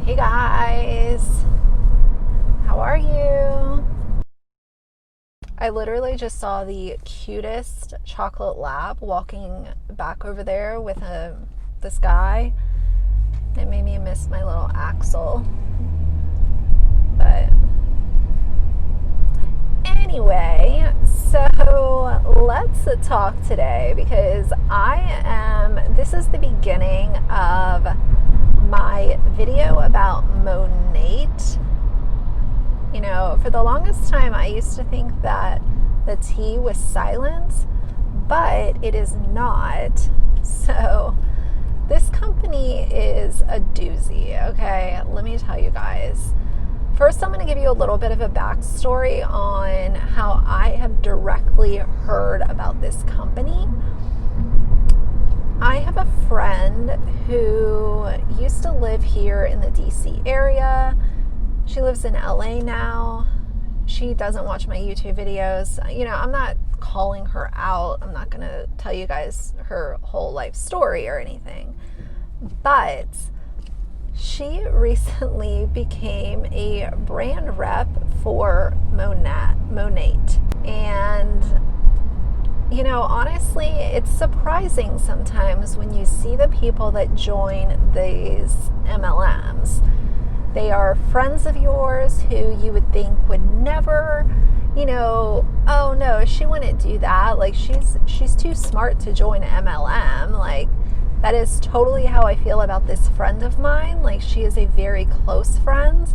Hey guys, how are you? I literally just saw the cutest chocolate lab walking back over there with this guy. It made me miss my little Axel. But anyway, so let's talk today because this is the beginning of my video about Monat. You know, for the longest time, I used to think that the T was silent, but it is not. So this company is a doozy, okay? Let me tell you guys. First, I'm going to give you a little bit of a backstory on how I have directly heard about this company. I have a friend who used to live here in the DC area. She lives in LA now. She doesn't watch my YouTube videos. You know, I'm not calling her out. I'm not going to tell you guys her whole life story or anything. But she recently became a brand rep for Monat. And you know, honestly, it's surprising sometimes when you see the people that join these MLMs. They are friends of yours who you would think would never, you know, oh no, she wouldn't do that. Like she's too smart to join MLM. Like that is totally how I feel about this friend of mine. Like she is a very close friend,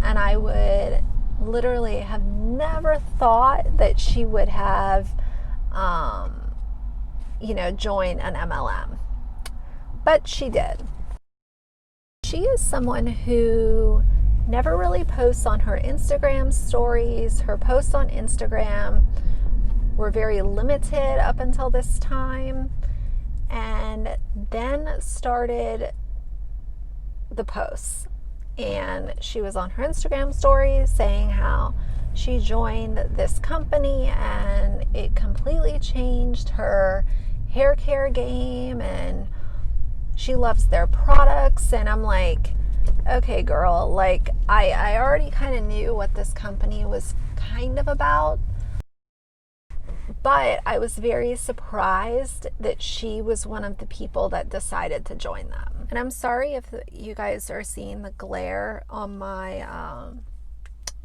and I would literally have never thought that she would have join an MLM. But she did. She is someone who never really posts on her Instagram stories. Her posts on Instagram were very limited up until this time, and then started the posts. And she was on her Instagram stories saying how she joined this company and it completely changed her hair care game and she loves their products. And I'm like, okay girl, like I already kind of knew what this company was kind of about, but I was very surprised that she was one of the people that decided to join them. And I'm sorry if you guys are seeing the glare on my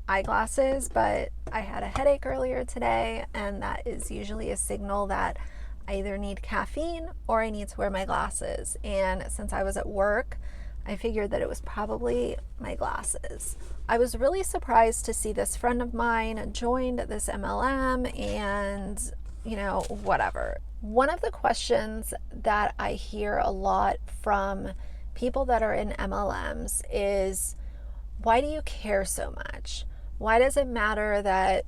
eyeglasses, but I had a headache earlier today, and that is usually a signal that I either need caffeine or I need to wear my glasses. And since I was at work, I figured that it was probably my glasses. I was really surprised to see this friend of mine joined this MLM and, you know, whatever. One of the questions that I hear a lot from people that are in MLMs is, why do you care so much? Why does it matter that,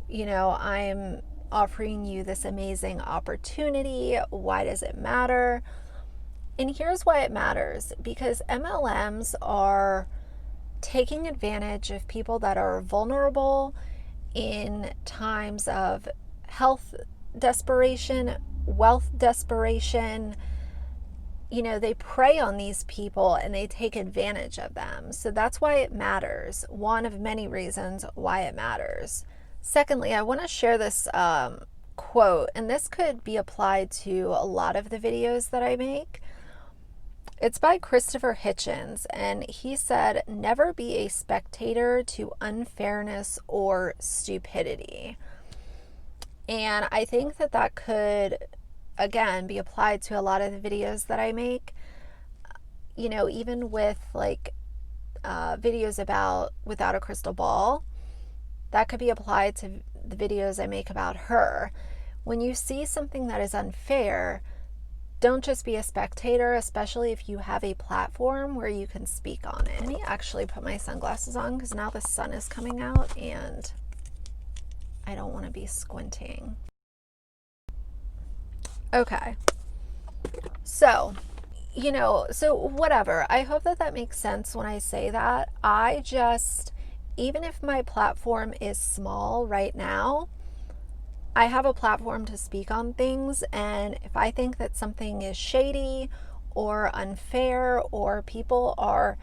you know, I'm offering you this amazing opportunity? Why does it matter? And here's why it matters. Because MLMs are taking advantage of people that are vulnerable in times of health desperation, wealth desperation. You know, they prey on these people and they take advantage of them. So that's why it matters. One of many reasons why it matters. Secondly, I want to share this quote, and this could be applied to a lot of the videos that I make. It's by Christopher Hitchens, and he said, "Never be a spectator to unfairness or stupidity." And I think that that could, again, be applied to a lot of the videos that I make. You know, even with like videos about Without a Crystal Ball, that could be applied to the videos I make about her. When you see something that is unfair, don't just be a spectator, especially if you have a platform where you can speak on it. Let me actually put my sunglasses on because now the sun is coming out and I don't want to be squinting. Okay. So, you know, so whatever. I hope that that makes sense when I say that. Even if my platform is small right now, I have a platform to speak on things, and if I think that something is shady or unfair or people are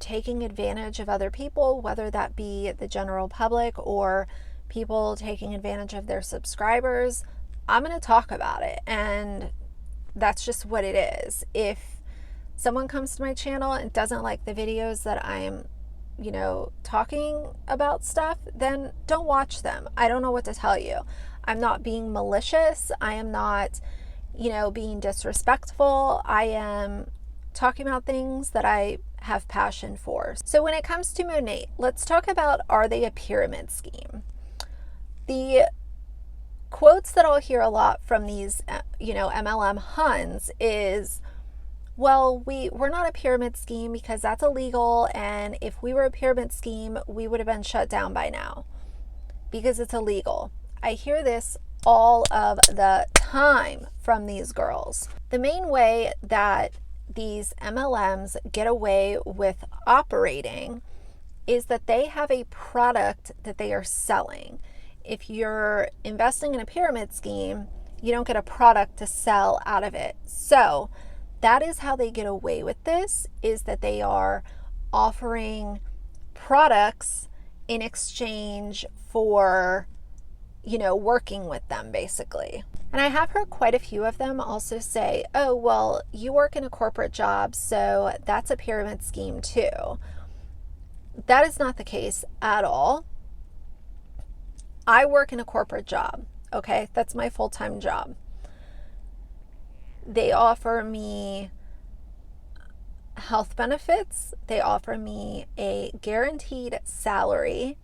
taking advantage of other people, whether that be the general public or people taking advantage of their subscribers, I'm going to talk about it. And that's just what it is. If someone comes to my channel and doesn't like the videos that I'm, talking about stuff, then don't watch them. I don't know what to tell you. I'm not being malicious. I am not, being disrespectful. I am talking about things that I have passion for. So when it comes to Monet, let's talk about, are they a pyramid scheme? The quotes that I'll hear a lot from these, MLM Huns is, well, we're not a pyramid scheme because that's illegal. And if we were a pyramid scheme, we would have been shut down by now because it's illegal. I hear this all of the time from these girls. The main way that these MLMs get away with operating is that they have a product that they are selling. If you're investing in a pyramid scheme, you don't get a product to sell out of it. So that is how they get away with this, is that they are offering products in exchange for, working with them, basically. And I have heard quite a few of them also say, oh, well, you work in a corporate job, so that's a pyramid scheme too. That is not the case at all. I work in a corporate job, okay? That's my full-time job. They offer me health benefits. They offer me a guaranteed salary.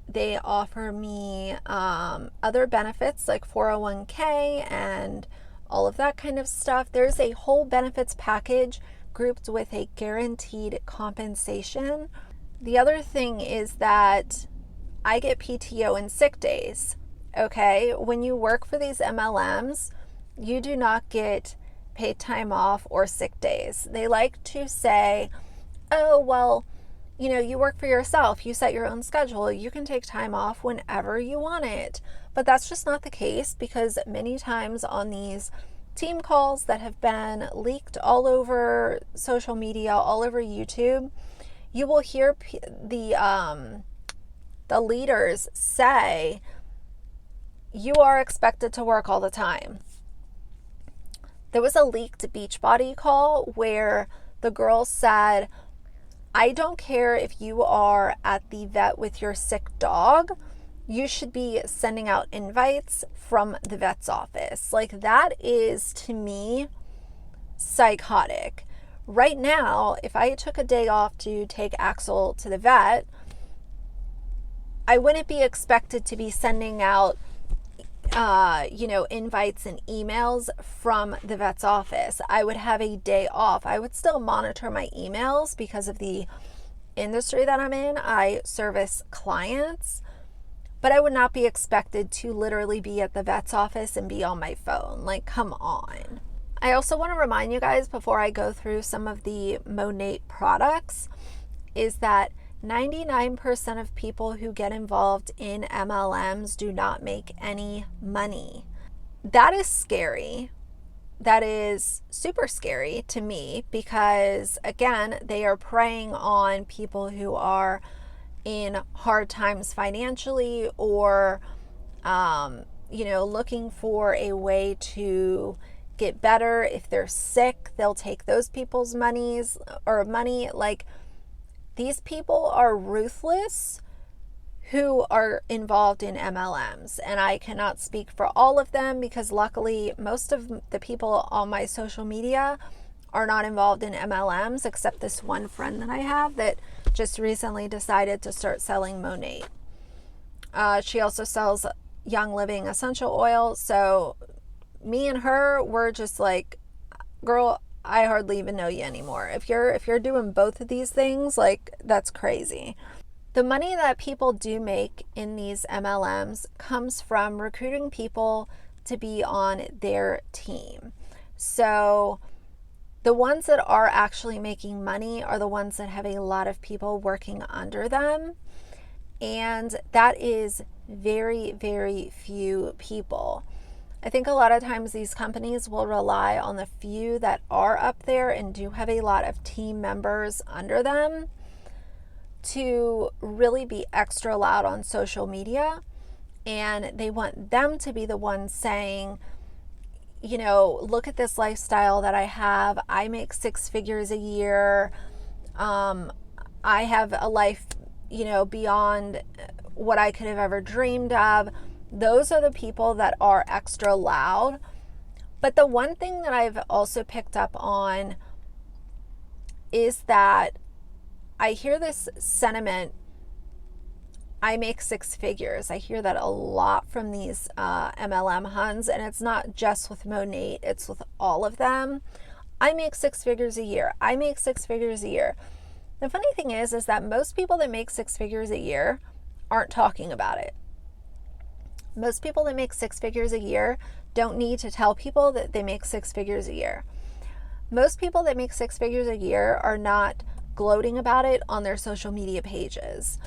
They offer me other benefits like 401k and all of that kind of stuff. There's a whole benefits package grouped with a guaranteed compensation. The other thing is that I get PTO and sick days, okay? When you work for these MLMs, you do not get paid time off or sick days. They like to say, oh, well, you work for yourself. You set your own schedule. You can take time off whenever you want it. But that's just not the case, because many times on these team calls that have been leaked all over social media, all over YouTube, you will hear the leaders say, you are expected to work all the time. There was a leaked Beachbody call where the girl said, I don't care if you are at the vet with your sick dog, you should be sending out invites from the vet's office. Like, that is, to me, psychotic. Right now, if I took a day off to take Axel to the vet, I wouldn't be expected to be sending out invites and emails from the vet's office. I would have a day off. I would still monitor my emails because of the industry that I'm in. I service clients, but I would not be expected to literally be at the vet's office and be on my phone. Like, come on. I also want to remind you guys, before I go through some of the Monet products, is that 99% of people who get involved in MLMs do not make any money. That is scary. That is super scary to me, because again, they are preying on people who are in hard times financially, or looking for a way to get better. If they're sick, they'll take those people's money. Like, these people are ruthless who are involved in MLMs, and I cannot speak for all of them, because luckily most of the people on my social media are not involved in MLMs, except this one friend that I have that just recently decided to start selling Monet. She also sells Young Living essential oil. So me and her, we're just like, girl, I hardly even know you anymore. If you're doing both of these things, like, that's crazy. The money that people do make in these MLMs comes from recruiting people to be on their team. So the ones that are actually making money are the ones that have a lot of people working under them. And that is very, very few people. I think a lot of times these companies will rely on the few that are up there and do have a lot of team members under them to really be extra loud on social media. And they want them to be the ones saying, you know, look at this lifestyle that I have. I make 6 figures a year. I have a life, you know, beyond what I could have ever dreamed of. Those are the people that are extra loud. But the one thing that I've also picked up on is that I hear this sentiment, I make 6 figures. I hear that a lot from these MLM huns, and it's not just with Monet, it's with all of them. I make 6 figures a year. I make 6 figures a year. The funny thing is that most people that make 6 figures a year aren't talking about it. Most people that make 6 figures a year don't need to tell people that they make 6 figures a year. Most people that make 6 figures a year are not gloating about it on their social media pages.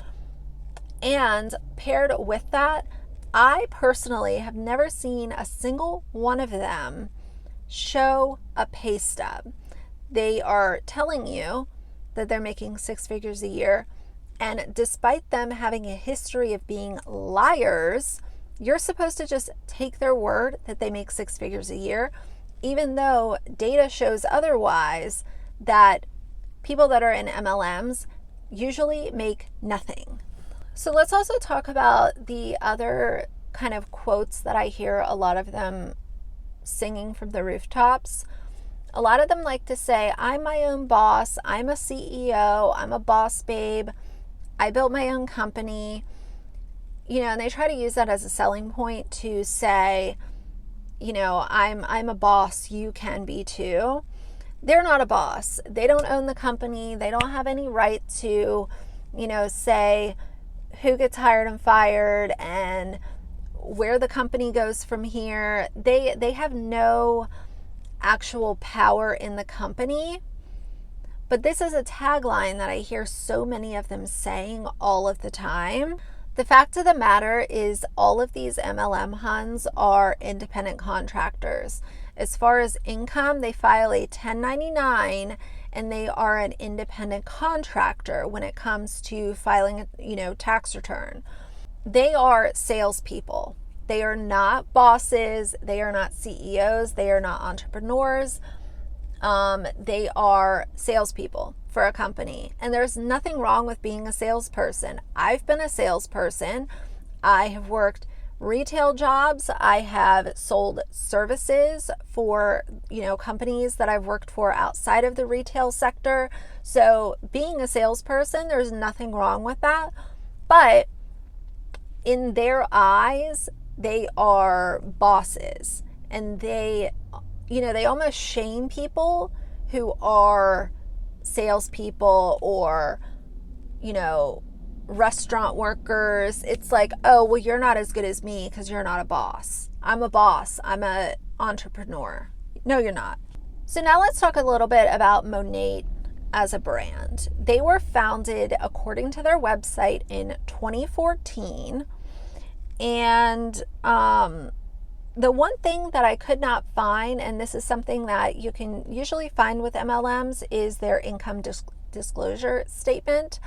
And paired with that, I personally have never seen a single one of them show a pay stub. They are telling you that they're making 6 figures a year, and despite them having a history of being liars, you're supposed to just take their word that they make 6 figures a year, even though data shows otherwise, that people that are in MLMs usually make nothing. So let's also talk about the other kind of quotes that I hear a lot of them singing from the rooftops. A lot of them like to say, I'm my own boss, I'm a CEO, I'm a boss babe, I built my own company. You know, and they try to use that as a selling point to say, you know, I'm a boss, you can be too. They're not a boss. They don't own the company. They don't have any right to, you know, say who gets hired and fired and where the company goes from here. They have no actual power in the company. But this is a tagline that I hear so many of them saying all of the time. The fact of the matter is all of these MLM huns are independent contractors. As far as income, they file a 1099 and they are an independent contractor when it comes to filing a, you know, tax return. They are salespeople. They are not bosses. They are not CEOs. They are not entrepreneurs. They are salespeople for a company. And there's nothing wrong with being a salesperson. I've been a salesperson. I have worked retail jobs. I have sold services for, you know, companies that I've worked for outside of the retail sector. So being a salesperson, there's nothing wrong with that. But in their eyes, they are bosses, and they, you know, they almost shame people who are salespeople or, you know, restaurant workers. It's like, oh, well, you're not as good as me because you're not a boss. I'm a boss. I'm an entrepreneur. No, you're not. So now let's talk a little bit about Monat as a brand. They were founded, according to their website, in 2014. And the one thing that I could not find, and this is something that you can usually find with MLMs, is their income disclosure statement.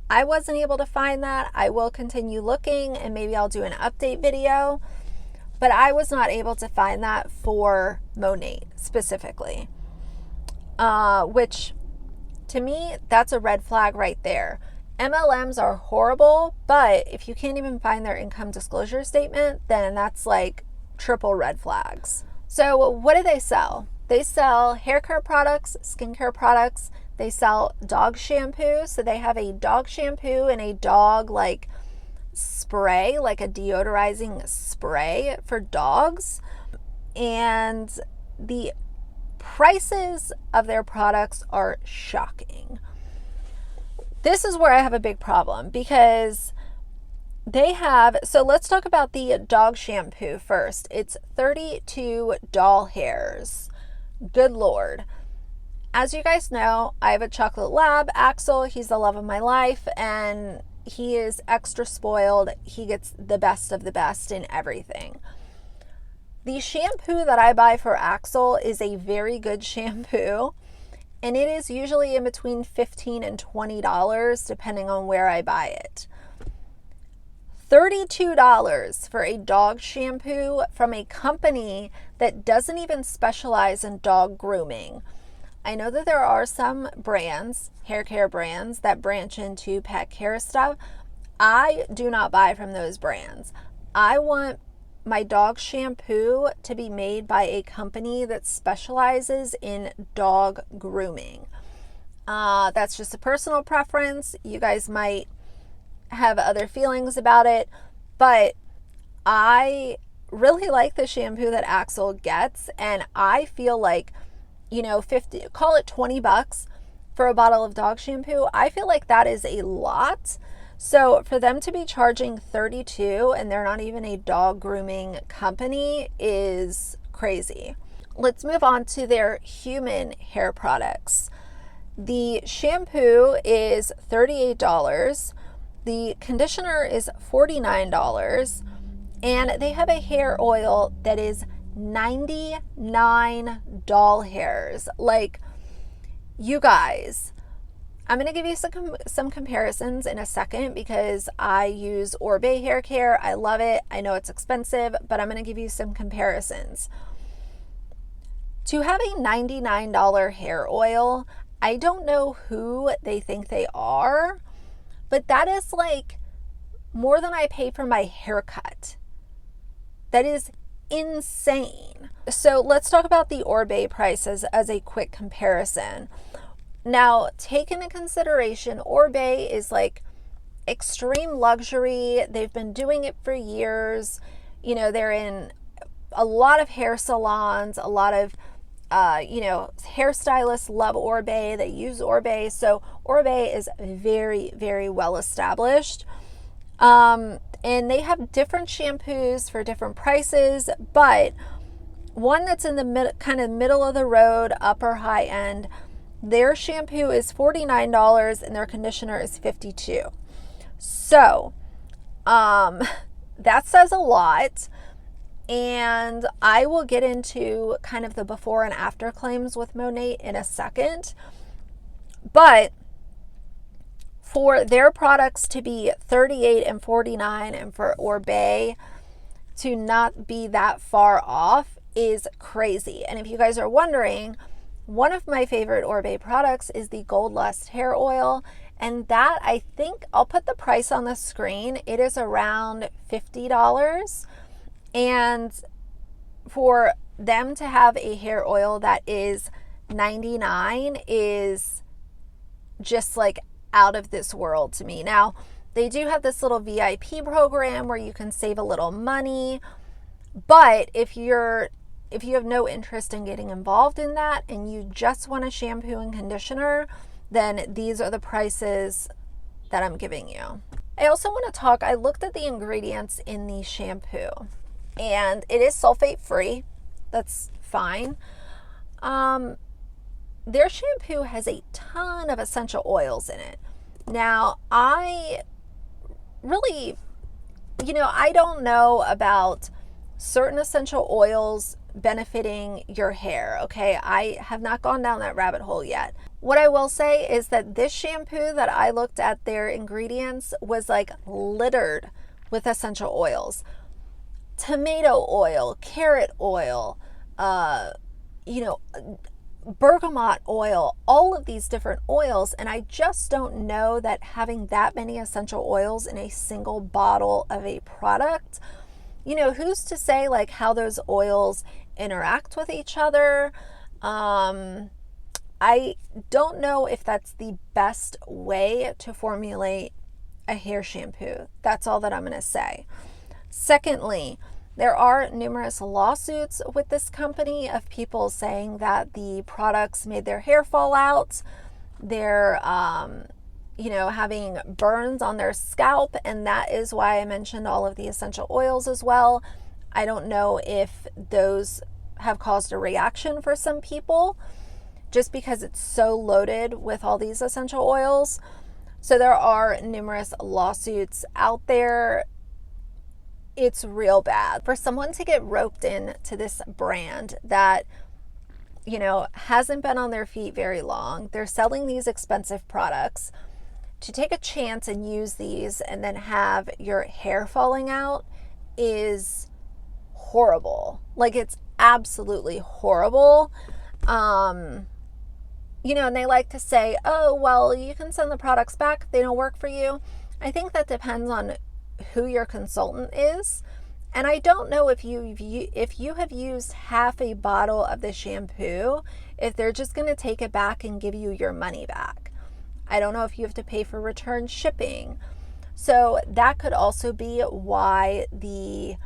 I wasn't able to find that. I will continue looking and maybe I'll do an update video, but I was not able to find that for Monat specifically, which to me, that's a red flag right there. MLMs are horrible, but if you can't even find their income disclosure statement, then that's like triple red flags. So what do they sell? They sell hair care products, skincare products. They sell dog shampoo. So they have a dog shampoo and a dog like spray, like a deodorizing spray for dogs. And the prices of their products are shocking. This is where I have a big problem because they have, so let's talk about the dog shampoo first. It's 32 doll hairs. Good Lord. As you guys know, I have a chocolate lab, Axel. He's the love of my life, and he is extra spoiled. He gets the best of the best in everything. The shampoo that I buy for Axel is a very good shampoo, and it is usually in between $15 and $20 depending on where I buy it. $32 for a dog shampoo from a company that doesn't even specialize in dog grooming. I know that there are some brands, hair care brands, that branch into pet care stuff. I do not buy from those brands. I want my dog shampoo to be made by a company that specializes in dog grooming. That's just a personal preference. You guys might have other feelings about it, but I really like the shampoo that Axel gets, and I feel like, you know, 50, call it $20 for a bottle of dog shampoo. I feel like that is a lot. So for them to be charging $32 and they're not even a dog grooming company is crazy. Let's move on to their human hair products. The shampoo is $38. The conditioner is $49. And they have a hair oil that is 99 doll hairs. Like, you guys, I'm going to give you some comparisons in a second because I use Orbe hair care. I love it. I know it's expensive, but I'm going to give you some comparisons. To have a $99 hair oil, I don't know who they think they are, but that is like more than I pay for my haircut. That is insane. So let's talk about the Orbe prices as a quick comparison. Now, take into consideration, Orbe is like extreme luxury. They've been doing it for years. You know, they're in a lot of hair salons, a lot of, hairstylists love Orbe. They use Orbe. So Orbe is very, very well established. And they have different shampoos for different prices, but one that's in the kind of middle of the road, upper high end, their shampoo is $49 and their conditioner is $52. So, that says a lot. And I will get into kind of the before and after claims with Monet in a second. But for their products to be $38 and $49 and for Orbe to not be that far off is crazy. And if you guys are wondering, one of my favorite Orbe products is the Gold Lust hair oil, and that, I think, I'll put the price on the screen. It is around $50, and for them to have a hair oil that is $99 is just like out of this world to me. Now, they do have this little VIP program where you can save a little money, but if you have no interest in getting involved in that and you just want a shampoo and conditioner, then these are the prices that I'm giving you. I also want to talk, I looked at the ingredients in the shampoo and it is sulfate free. That's fine. Their shampoo has a ton of essential oils in it. Now, I really, I don't know about certain essential oils benefiting your hair, okay? I have not gone down that rabbit hole yet. What I will say is that this shampoo that I looked at their ingredients was like littered with essential oils. Tomato oil, carrot oil, bergamot oil, all of these different oils, and I just don't know that having that many essential oils in a single bottle of a product, who's to say like how those oils interact with each other. I don't know if that's the best way to formulate a hair shampoo. That's all that I'm going to say. Secondly, there are numerous lawsuits with this company of people saying that the products made their hair fall out. They're, having burns on their scalp, and that is why I mentioned all of the essential oils as well. I don't know if those have caused a reaction for some people just because it's so loaded with all these essential oils. So there are numerous lawsuits out there. it's real bad. For someone to get roped in to this brand that, you know, hasn't been on their feet very long, they're selling these expensive products, to take a chance and use these and then have your hair falling out is horrible. Like, it's absolutely horrible. You know, and they like to say, oh, well, you can send the products back if they don't work for you. I think that depends on who your consultant is. And I don't know if you have used half a bottle of the shampoo, if they're just going to take it back and give you your money back. I don't know if you have to pay for return shipping. So that could also be why the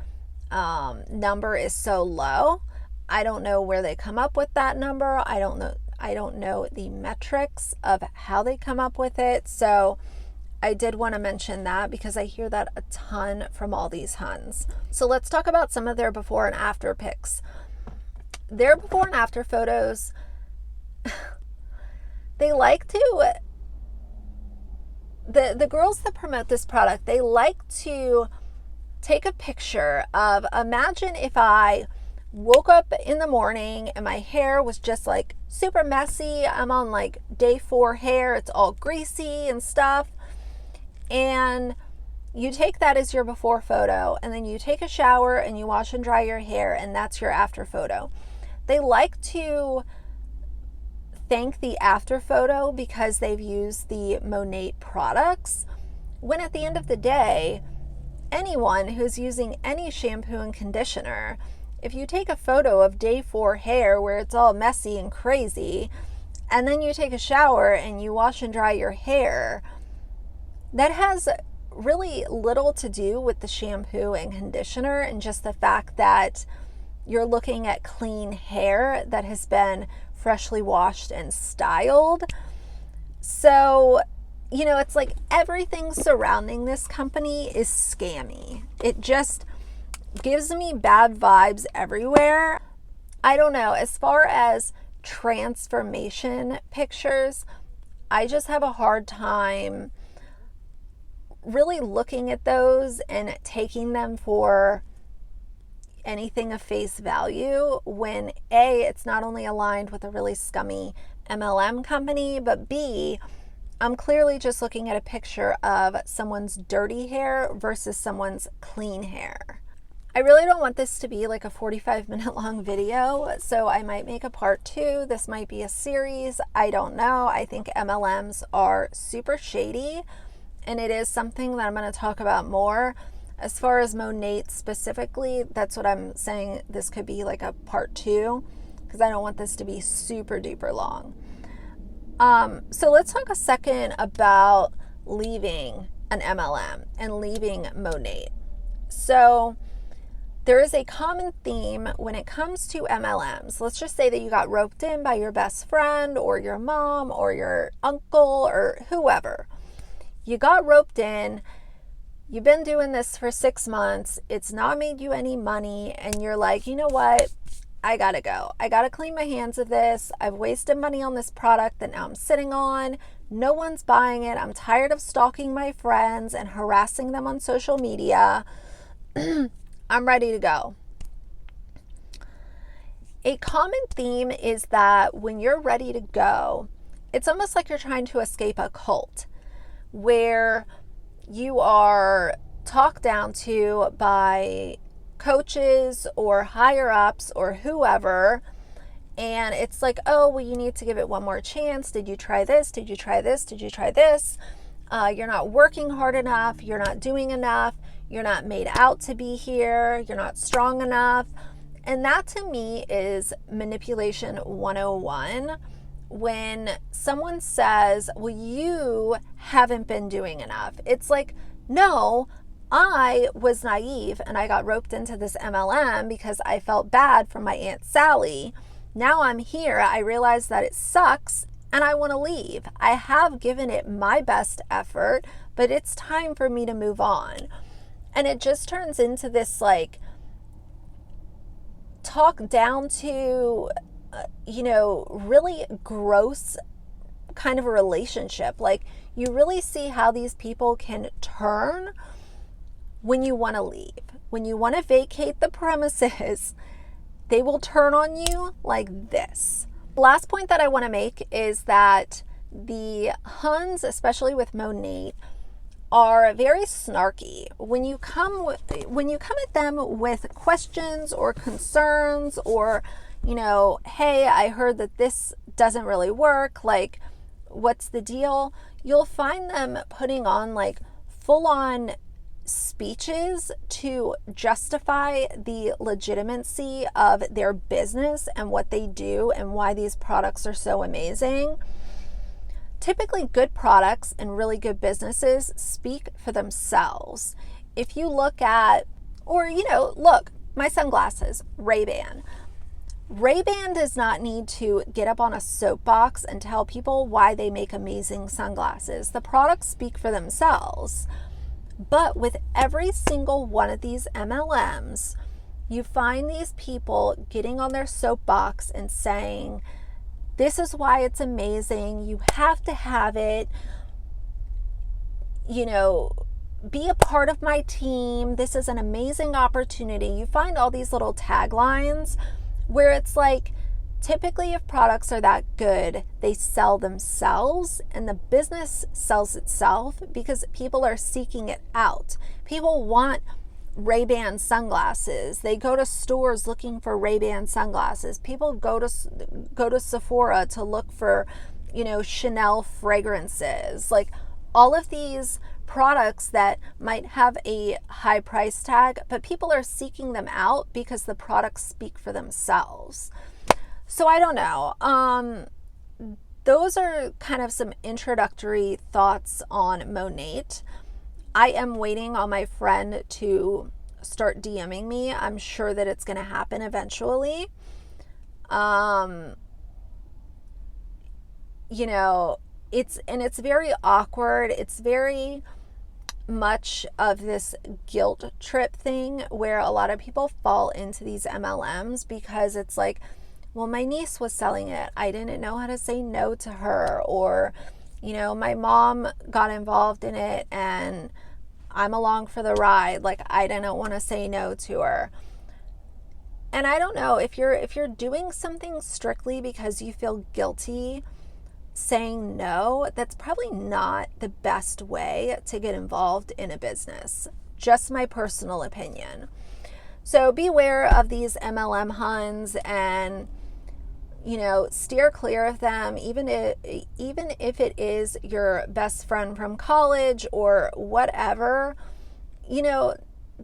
number is so low. I don't know where they come up with that number. I don't know the metrics of how they come up with it. So I did want to mention that because I hear that a ton from all these Huns. So let's talk about some of their before and after pics. Their before and after photos, they like to, the girls that promote this product, they like to take a picture of, imagine if I woke up in the morning and my hair was just like super messy. I'm on like day 4 hair. It's all greasy and stuff. And you take that as your before photo, and then you take a shower and you wash and dry your hair, and that's your after photo. They like to thank the after photo because they've used the Monet products, when at the end of the day, anyone who's using any shampoo and conditioner, if you take a photo of day 4 hair where it's all messy and crazy, and then you take a shower and you wash and dry your hair, that has really little to do with the shampoo and conditioner, and just the fact that you're looking at clean hair that has been freshly washed and styled. So, you know, it's like everything surrounding this company is scammy. It just gives me bad vibes everywhere. I don't know. As far as transformation pictures, I just have a hard time really looking at those and taking them for anything of face value when A, it's not only aligned with a really scummy MLM company, but B, I'm clearly just looking at a picture of someone's dirty hair versus someone's clean hair. I really don't want this to be like a 45-minute long video, so I might make a part 2. This might be a series. I don't know. I think MLMs are super shady, and it is something that I'm going to talk about more. As far as Monet specifically, that's what I'm saying. This could be like a part 2 because I don't want this to be super duper long. So let's talk a second about leaving an MLM and leaving Monet. So there is a common theme when it comes to MLMs. Let's just say that you got roped in by your best friend or your mom or your uncle or whoever. You got roped in. You've been doing this for 6 months. It's not made you any money. And you're like, you know what? I gotta go. I gotta clean my hands of this. I've wasted money on this product that now I'm sitting on. No one's buying it. I'm tired of stalking my friends and harassing them on social media. I'm ready to go. A common theme is that when you're ready to go, it's almost like you're trying to escape a cult where you are talked down to by coaches or higher ups or whoever, and it's like, oh, well, you need to give it one more chance. Did you try this? Did you try this? Did you try this? You're not working hard enough. You're not doing enough. You're not made out to be here. You're not strong enough. And that to me is manipulation 101. When someone says, well, you haven't been doing enough. It's like, no, I was naive and I got roped into this MLM because I felt bad for my Aunt Sally. Now I'm here. I realize that it sucks and I want to leave. I have given it my best effort, but it's time for me to move on. And it just turns into this like talk down to, really gross kind of a relationship. Like, you really see how these people can turn when you want to leave. When you want to vacate the premises, they will turn on you like this. The last point that I want to make is that the Huns, especially with Monet, are very snarky. When you come at them with questions or concerns, or, you know, hey, I heard that this doesn't really work, like, what's the deal? You'll find them putting on like full-on speeches to justify the legitimacy of their business and what they do and why these products are so amazing. Typically, good products and really good businesses speak for themselves. If you look at, or, you know, look, my sunglasses, Ray-Ban. Ray-Ban does not need to get up on a soapbox and tell people why they make amazing sunglasses. The products speak for themselves. But with every single one of these MLMs, you find these people getting on their soapbox and saying, this is why it's amazing. You have to have it. You know, be a part of my team. This is an amazing opportunity. You find all these little taglines where it's like, typically if products are that good, they sell themselves and the business sells itself because people are seeking it out. People want Ray-Ban sunglasses. They go to stores looking for Ray-Ban sunglasses. People go to Sephora to look for, you know, Chanel fragrances. Like, all of these products that might have a high price tag, but people are seeking them out because the products speak for themselves. So I don't know. Those are kind of some introductory thoughts on Monat. I am waiting on my friend to start DMing me. I'm sure that it's going to happen eventually. You know, it's very awkward. It's very much of this guilt trip thing where a lot of people fall into these MLMs because it's like, well, my niece was selling it. I didn't know how to say no to her. Or, you know, my mom got involved in it and I'm along for the ride. Like, I didn't want to say no to her. And I don't know, if you're doing something strictly because you feel guilty saying no, that's probably not the best way to get involved in a business. Just my personal opinion. So beware of these MLM Huns and, you know, steer clear of them, even if it is your best friend from college or whatever. You know,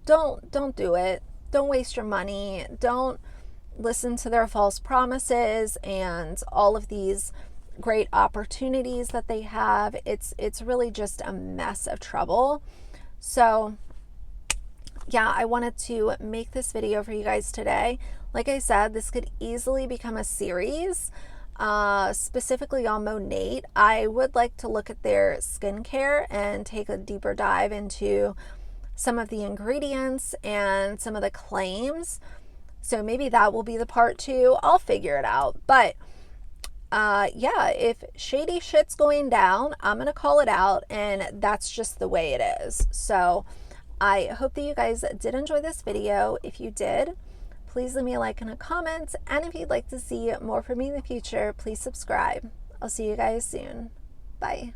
don't do it. Don't waste your money. Don't listen to their false promises and all of these great opportunities that they have. It's really just a mess of trouble. So yeah, I wanted to make this video for you guys today. Like I said, this could easily become a series, specifically on Monat. I would like to look at their skincare and take a deeper dive into some of the ingredients and some of the claims. So maybe that will be the part 2. I'll figure it out. But yeah, if shady shit's going down, I'm going to call it out, and that's just the way it is. So I hope that you guys did enjoy this video. If you did, please leave me a like and a comment. And if you'd like to see more from me in the future, please subscribe. I'll see you guys soon. Bye.